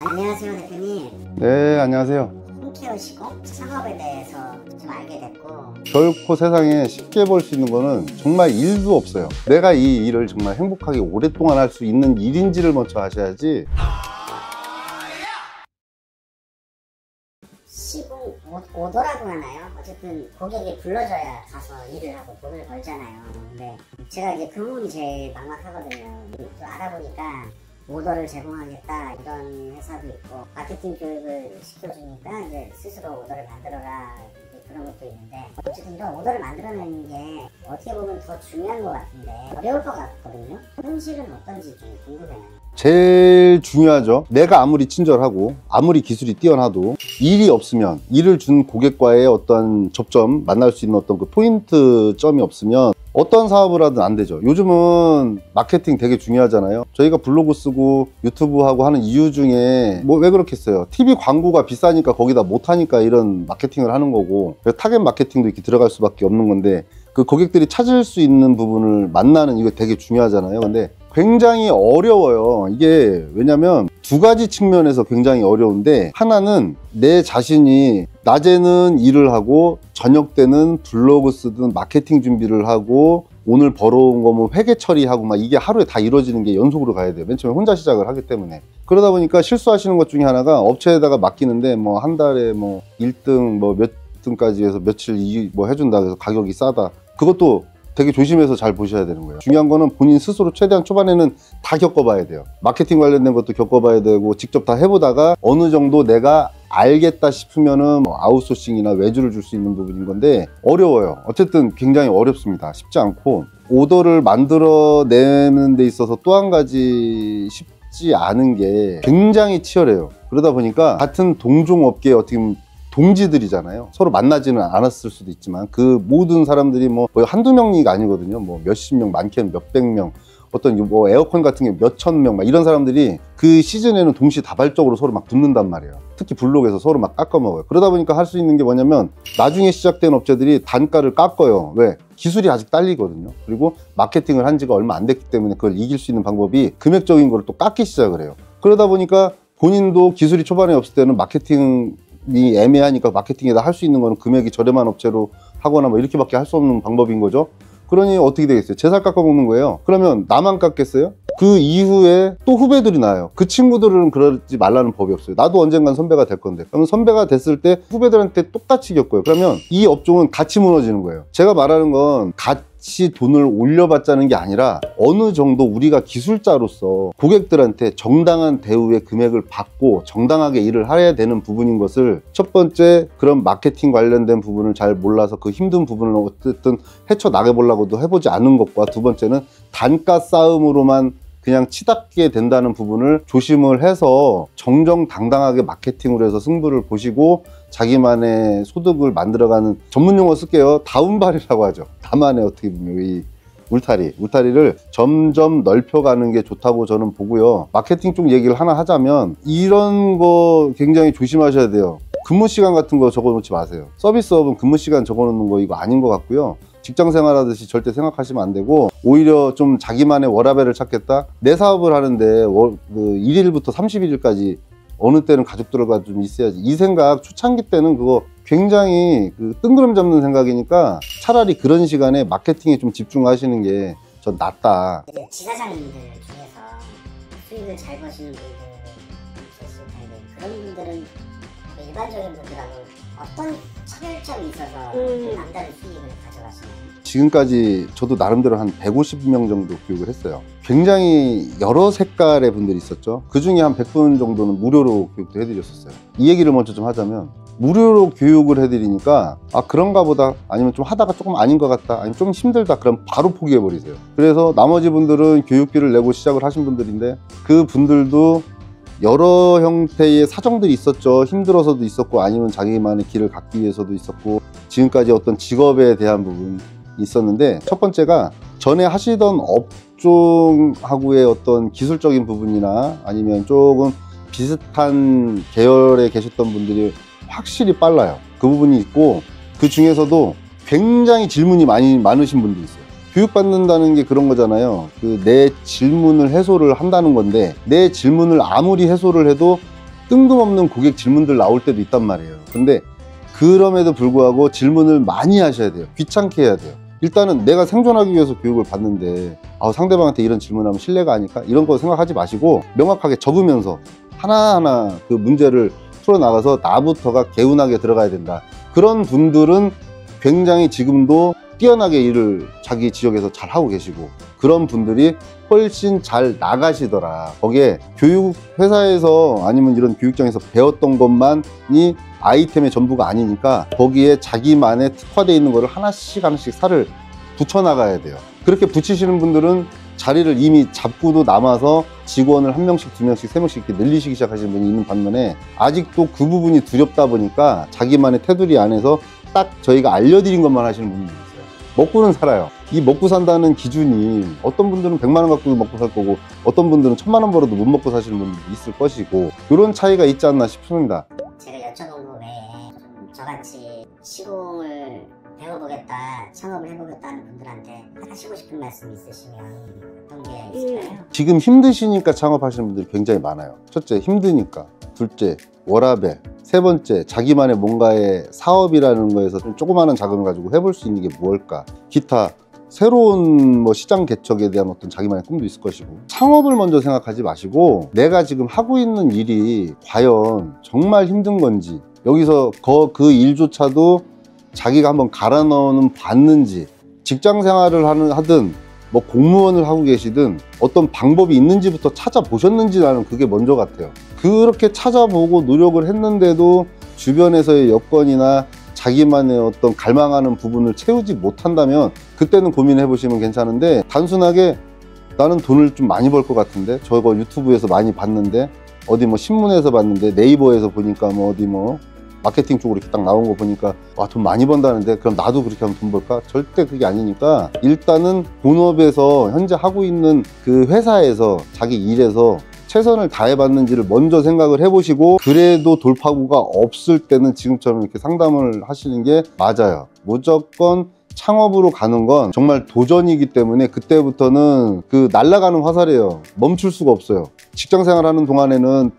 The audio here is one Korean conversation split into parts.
안녕하세요, 대표님. 네, 안녕하세요. 홈케어 시공 창업에 대해서 좀 알게 됐고, 결코 세상에 쉽게 벌 수 있는 거는 정말 일도 없어요. 내가 이 일을 정말 행복하게 오랫동안 할 수 있는 일인지를 먼저 아셔야지. 시공 오더라고 하나요? 어쨌든 고객이 불러줘야 가서 일을 하고 돈을 벌잖아요. 근데 제가 이제 그 부분이 제일 막막하거든요. 또 알아보니까 오더를 제공하겠다 이런 회사도 있고, 마케팅 교육을 시켜주니까 이제 스스로 오더를 만들어라, 이제 그런 것도 있는데, 어쨌든 이런 오더를 만들어내는 게 어떻게 보면 더 중요한 것 같은데 어려울 것 같거든요. 현실은 어떤지 좀 궁금해요. 제일 중요하죠. 내가 아무리 친절하고 아무리 기술이 뛰어나도 일이 없으면, 일을 준 고객과의 어떤 접점, 만날 수 있는 어떤 그 포인트점이 없으면 어떤 사업을 하든 안 되죠. 요즘은 마케팅 되게 중요하잖아요. 저희가 블로그 쓰고 유튜브 하고 하는 이유 중에 뭐 왜 그렇겠어요. TV 광고가 비싸니까 거기다 못하니까 이런 마케팅을 하는 거고, 타겟 마케팅도 이렇게 들어갈 수밖에 없는 건데, 그 고객들이 찾을 수 있는 부분을 만나는, 이거 되게 중요하잖아요. 근데 굉장히 어려워요. 이게 왜냐면 두 가지 측면에서 굉장히 어려운데, 하나는 내 자신이 낮에는 일을 하고 저녁 때는 블로그 쓰든 마케팅 준비를 하고 오늘 벌어온 거 뭐 회계 처리하고 막 이게 하루에 다 이루어지는 게 연속으로 가야 돼요. 맨 처음에 혼자 시작을 하기 때문에. 그러다 보니까 실수하시는 것 중에 하나가, 업체에다가 맡기는데 뭐 한 달에 뭐 1등 뭐 몇 등까지 해서 며칠 뭐 해준다 그래서 가격이 싸다. 그것도 되게 조심해서 잘 보셔야 되는 거예요. 중요한 거는 본인 스스로 최대한 초반에는 다 겪어봐야 돼요. 마케팅 관련된 것도 겪어봐야 되고, 직접 다 해보다가 어느 정도 내가 알겠다 싶으면은 뭐 아웃소싱이나 외주를 줄 수 있는 부분인 건데, 어려워요. 어쨌든 굉장히 어렵습니다. 쉽지 않고, 오더를 만들어내는 데 있어서 또 한 가지 쉽지 않은 게 굉장히 치열해요. 그러다 보니까 같은 동종업계에 어떻게 보면 동지들이잖아요. 서로 만나지는 않았을 수도 있지만 그 모든 사람들이 뭐 한두 명이 아니거든요. 뭐 몇십 명, 많게는 몇백 명, 어떤 뭐 에어컨 같은 게 몇천 명, 막 이런 사람들이 그 시즌에는 동시다발적으로 서로 막 붙는단 말이에요. 특히 블록에서 서로 막 깎아먹어요. 그러다 보니까 할 수 있는 게 뭐냐면, 나중에 시작된 업체들이 단가를 깎아요. 왜? 기술이 아직 딸리거든요. 그리고 마케팅을 한 지가 얼마 안 됐기 때문에 그걸 이길 수 있는 방법이 금액적인 걸 또 깎기 시작을 해요. 그러다 보니까 본인도 기술이 초반에 없을 때는 마케팅이 애매하니까 마케팅에다 할 수 있는 거는 금액이 저렴한 업체로 하거나 뭐 이렇게밖에 할 수 없는 방법인 거죠. 그러니 어떻게 되겠어요? 제 살 깎아먹는 거예요. 그러면 나만 깎겠어요? 그 이후에 또 후배들이 나요. 그 친구들은 그러지 말라는 법이 없어요. 나도 언젠간 선배가 될 건데. 그러면 선배가 됐을 때 후배들한테 똑같이 겪어요. 그러면 이 업종은 같이 무너지는 거예요. 제가 말하는 건 같이 돈을 올려받자는 게 아니라, 어느 정도 우리가 기술자로서 고객들한테 정당한 대우의 금액을 받고 정당하게 일을 해야 되는 부분인 것을, 첫 번째 그런 마케팅 관련된 부분을 잘 몰라서 그 힘든 부분을 어쨌든 헤쳐나가보려고도 해보지 않은 것과, 두 번째는 단가 싸움으로만 그냥 치닫게 된다는 부분을 조심을 해서 정정당당하게 마케팅으로 해서 승부를 보시고 자기만의 소득을 만들어가는, 전문 용어 쓸게요. 다운발이라고 하죠. 나만의 어떻게 보면 이 울타리를 점점 넓혀가는 게 좋다고 저는 보고요. 마케팅 쪽 얘기를 하나 하자면, 이런 거 굉장히 조심하셔야 돼요. 근무 시간 같은 거 적어놓지 마세요. 서비스업은 근무 시간 적어놓는 거 이거 아닌 것 같고요. 직장 생활하듯이 절대 생각하시면 안 되고, 오히려 좀 자기만의 워라밸을 찾겠다. 내 사업을 하는데 1일부터 31일까지 어느 때는 가족들과 좀 있어야지, 이 생각 초창기 때는 그거 굉장히 뜬구름 잡는 생각이니까, 차라리 그런 시간에 마케팅에 좀 집중하시는 게 전 낫다. 이제 지사장님들 중에서 수익을 잘 버시는 분들 있으실 텐데, 그런 분들은 일반적인 분들하고 어떤 차별점이 있어서 남다른 수익을 가져가시나요? 지금까지 저도 나름대로 한 150명 정도 교육을 했어요. 굉장히 여러 색깔의 분들이 있었죠. 그 중에 한 100분 정도는 무료로 교육도 해드렸었어요. 이 얘기를 먼저 좀 하자면, 무료로 교육을 해드리니까 그런가 보다, 아니면 좀 하다가 조금 아닌 것 같다, 아니면 좀 힘들다, 그럼 바로 포기해버리세요. 그래서 나머지 분들은 교육비를 내고 시작을 하신 분들인데, 그 분들도 여러 형태의 사정들이 있었죠. 힘들어서도 있었고, 아니면 자기만의 길을 갖기 위해서도 있었고, 지금까지 어떤 직업에 대한 부분 있었는데, 첫 번째가 전에 하시던 업종하고의 어떤 기술적인 부분이나 아니면 조금 비슷한 계열에 계셨던 분들이 확실히 빨라요. 그 부분이 있고, 그 중에서도 굉장히 질문이 많으신 분도 있어요. 교육받는다는 게 그런 거잖아요. 내 질문을 해소를 한다는 건데, 내 질문을 아무리 해소를 해도 뜬금없는 고객 질문들 나올 때도 있단 말이에요. 근데 그럼에도 불구하고 질문을 많이 하셔야 돼요. 귀찮게 해야 돼요. 일단은 내가 생존하기 위해서 교육을 받는데 상대방한테 이런 질문하면 신뢰가 아닐까? 이런 거 생각하지 마시고 명확하게 적으면서 하나하나 그 문제를 풀어나가서 나부터가 개운하게 들어가야 된다. 그런 분들은 굉장히 지금도 뛰어나게 일을 자기 지역에서 잘 하고 계시고 그런 분들이 훨씬 잘 나가시더라. 거기에 교육 회사에서 아니면 이런 교육장에서 배웠던 것만이 아이템의 전부가 아니니까 거기에 자기만의 특화되어 있는 거를 하나씩 살을 붙여나가야 돼요. 그렇게 붙이시는 분들은 자리를 이미 잡고도 남아서 직원을 1명씩, 2명씩, 3명씩 이렇게 늘리시기 시작하시는 분이 있는 반면에 아직도 그 부분이 두렵다 보니까 자기만의 테두리 안에서 딱 저희가 알려드린 것만 하시는 분들이 있어요. 먹고는 살아요. 이 먹고 산다는 기준이 어떤 분들은 100만 원 갖고도 먹고 살 거고 어떤 분들은 1000만 원 벌어도 못 먹고 사시는 분들이 있을 것이고 이런 차이가 있지 않나 싶습니다. 제가 여쭤본 거 외에 좀 저같이 시공을 배워보겠다, 창업을 해보겠다 하는 분들한테 하시고 싶은 말씀 있으시면 어떤 게 있을까요? 지금 힘드시니까 창업하시는 분들이 굉장히 많아요. 첫째, 힘드니까. 둘째, 워라밸. 세 번째, 자기만의 뭔가의 사업이라는 거에서 좀 조그마한 자금을 가지고 해볼 수 있는 게 무엇일까? 기타 새로운 시장 개척에 대한 어떤 자기만의 꿈도 있을 것이고 창업을 먼저 생각하지 마시고 내가 지금 하고 있는 일이 과연 정말 힘든 건지 여기서 그 일조차도 자기가 한번 갈아 넣는 봤는지 직장 생활을 하든 공무원을 하고 계시든 어떤 방법이 있는지부터 찾아보셨는지 나는 그게 먼저 같아요. 그렇게 찾아보고 노력을 했는데도 주변에서의 여건이나 자기만의 어떤 갈망하는 부분을 채우지 못한다면 그때는 고민해 보시면 괜찮은데 단순하게 나는 돈을 좀 많이 벌 것 같은데 저거 유튜브에서 많이 봤는데 어디 신문에서 봤는데 네이버에서 보니까 어디 마케팅 쪽으로 이렇게 딱 나온 거 보니까 와, 돈 많이 번다는데 그럼 나도 그렇게 하면 돈 벌까? 절대 그게 아니니까 일단은 본업에서 현재 하고 있는 그 회사에서 자기 일에서 최선을 다해봤는지를 먼저 생각을 해보시고 그래도 돌파구가 없을 때는 지금처럼 이렇게 상담을 하시는 게 맞아요. 무조건 창업으로 가는 건 정말 도전이기 때문에 그때부터는 그 날아가는 화살이에요. 멈출 수가 없어요. 직장 생활하는 동안에는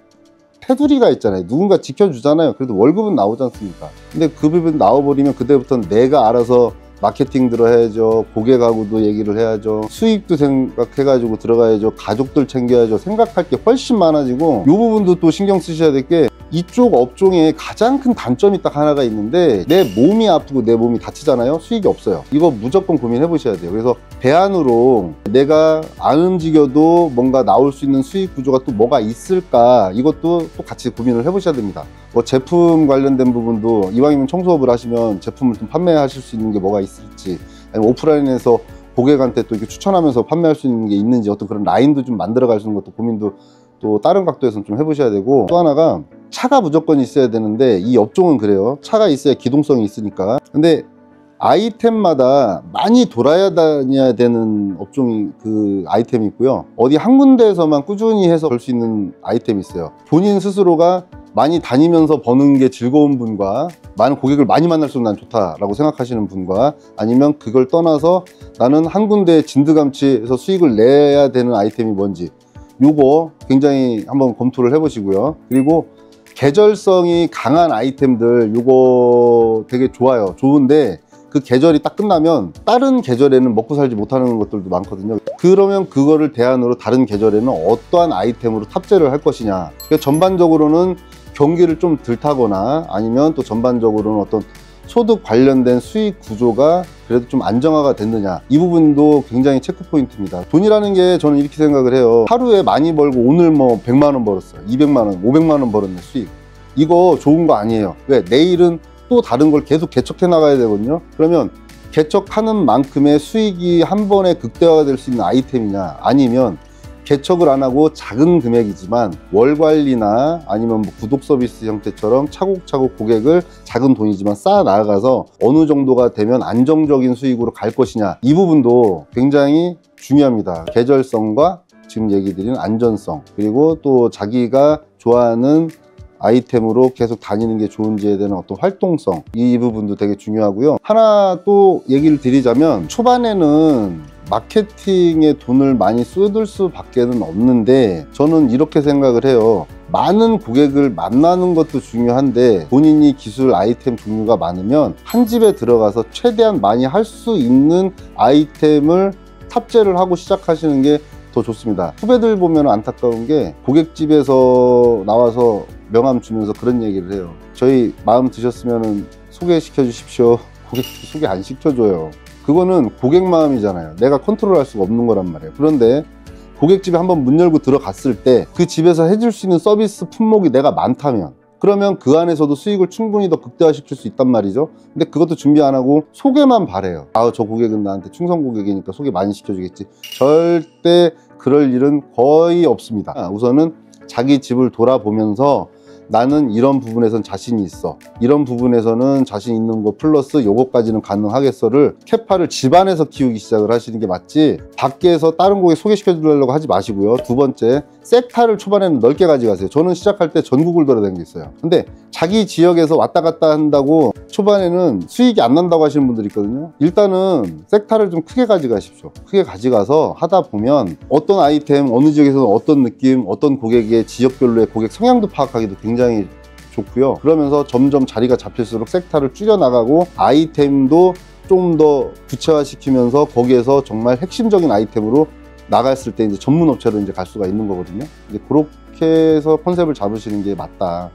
테두리가 있잖아요. 누군가 지켜주잖아요. 그래도 월급은 나오지 않습니까? 근데 그 부분 나와버리면 그때부터는 내가 알아서 마케팅 들어야죠. 고객하고도 얘기를 해야죠. 수익도 생각해가지고 들어가야죠. 가족들 챙겨야죠. 생각할 게 훨씬 많아지고 이 부분도 또 신경 쓰셔야 될 게 이쪽 업종에 가장 큰 단점이 딱 하나가 있는데 내 몸이 아프고 내 몸이 다치잖아요. 수익이 없어요. 이거 무조건 고민해 보셔야 돼요. 그래서 대안으로 내가 안 움직여도 뭔가 나올 수 있는 수익 구조가 또 뭐가 있을까 이것도 또 같이 고민을 해 보셔야 됩니다. 제품 관련된 부분도 이왕이면 청소업을 하시면 제품을 좀 판매하실 수 있는 게 뭐가 있을지 아니면 오프라인에서 고객한테 또 이렇게 추천하면서 판매할 수 있는 게 있는지 어떤 그런 라인도 좀 만들어 갈 수 있는 것도 고민도 또 다른 각도에서 좀 해보셔야 되고 또 하나가 차가 무조건 있어야 되는데 이 업종은 그래요. 차가 있어야 기동성이 있으니까. 근데 아이템마다 많이 돌아다녀야 되는 업종이 그 아이템이 있고요. 어디 한 군데에서만 꾸준히 해서 벌 수 있는 아이템이 있어요. 본인 스스로가 많이 다니면서 버는 게 즐거운 분과 많은 고객을 많이 만날 수 있는 난 좋다라고 생각하시는 분과 아니면 그걸 떠나서 나는 한 군데에 진드감치해서 수익을 내야 되는 아이템이 뭔지 요거 굉장히 한번 검토를 해보시고요. 그리고 계절성이 강한 아이템들 요거 되게 좋아요. 좋은데 그 계절이 딱 끝나면 다른 계절에는 먹고 살지 못하는 것들도 많거든요. 그러면 그거를 대안으로 다른 계절에는 어떠한 아이템으로 탑재를 할 것이냐. 그러니까 전반적으로는 경기를 좀 덜 타거나 아니면 또 전반적으로는 어떤 소득 관련된 수익 구조가 그래도 좀 안정화가 됐느냐, 이 부분도 굉장히 체크 포인트입니다. 돈이라는 게 저는 이렇게 생각을 해요. 하루에 많이 벌고 오늘 100만 원 벌었어요. 200만 원, 500만 원 벌었네, 수익. 이거 좋은 거 아니에요. 왜? 내일은 또 다른 걸 계속 개척해 나가야 되거든요. 그러면 개척하는 만큼의 수익이 한 번에 극대화가 될 수 있는 아이템이냐, 아니면 개척을 안 하고 작은 금액이지만 월 관리나 아니면 구독 서비스 형태처럼 차곡차곡 고객을 작은 돈이지만 쌓아 나가서 어느 정도가 되면 안정적인 수익으로 갈 것이냐, 이 부분도 굉장히 중요합니다. 계절성과 지금 얘기 드린 안전성, 그리고 또 자기가 좋아하는 아이템으로 계속 다니는 게 좋은지에 대한 어떤 활동성, 이 부분도 되게 중요하고요. 하나 또 얘기를 드리자면 초반에는 마케팅에 돈을 많이 쏟을 수밖에 없는데, 저는 이렇게 생각을 해요. 많은 고객을 만나는 것도 중요한데 본인이 기술 아이템 종류가 많으면 한 집에 들어가서 최대한 많이 할 수 있는 아이템을 탑재를 하고 시작하시는 게 더 좋습니다. 후배들 보면 안타까운 게 고객집에서 나와서 명함 주면서 그런 얘기를 해요. 저희 마음 드셨으면 소개시켜 주십시오. 고객들이 소개 안 시켜줘요. 그거는 고객 마음이잖아요. 내가 컨트롤할 수가 없는 거란 말이에요. 그런데 고객집에 한번 문 열고 들어갔을 때 그 집에서 해줄 수 있는 서비스 품목이 내가 많다면, 그러면 그 안에서도 수익을 충분히 더 극대화시킬 수 있단 말이죠. 근데 그것도 준비 안 하고 소개만 바래요. 아, 저 고객은 나한테 충성 고객이니까 소개 많이 시켜주겠지. 절대 그럴 일은 거의 없습니다. 우선은 자기 집을 돌아보면서 나는 이런 부분에선 자신이 있어, 이런 부분에서는 자신 있는 거 플러스 요거까지는 가능하겠어를 캐파를 집안에서 키우기 시작을 하시는 게 맞지, 밖에서 다른 고객 소개시켜 주려고 하지 마시고요. 두 번째, 섹타를 초반에는 넓게 가져가세요. 저는 시작할 때 전국을 돌아다녔어요. 근데 자기 지역에서 왔다 갔다 한다고 초반에는 수익이 안 난다고 하시는 분들이 있거든요. 일단은 섹타를 좀 크게 가져가십시오. 크게 가져가서 하다 보면 어떤 아이템, 어느 지역에서는 어떤 느낌, 어떤 고객의 지역별로의 고객 성향도 파악하기도 굉장히 좋고요. 그러면서 점점 자리가 잡힐수록 섹타를 줄여나가고 아이템도 좀 더 구체화시키면서 거기에서 정말 핵심적인 아이템으로 나갔을 때 이제 전문 업체로 이제 갈 수가 있는 거거든요. 이제 그렇게 해서 컨셉을 잡으시는 게 맞다.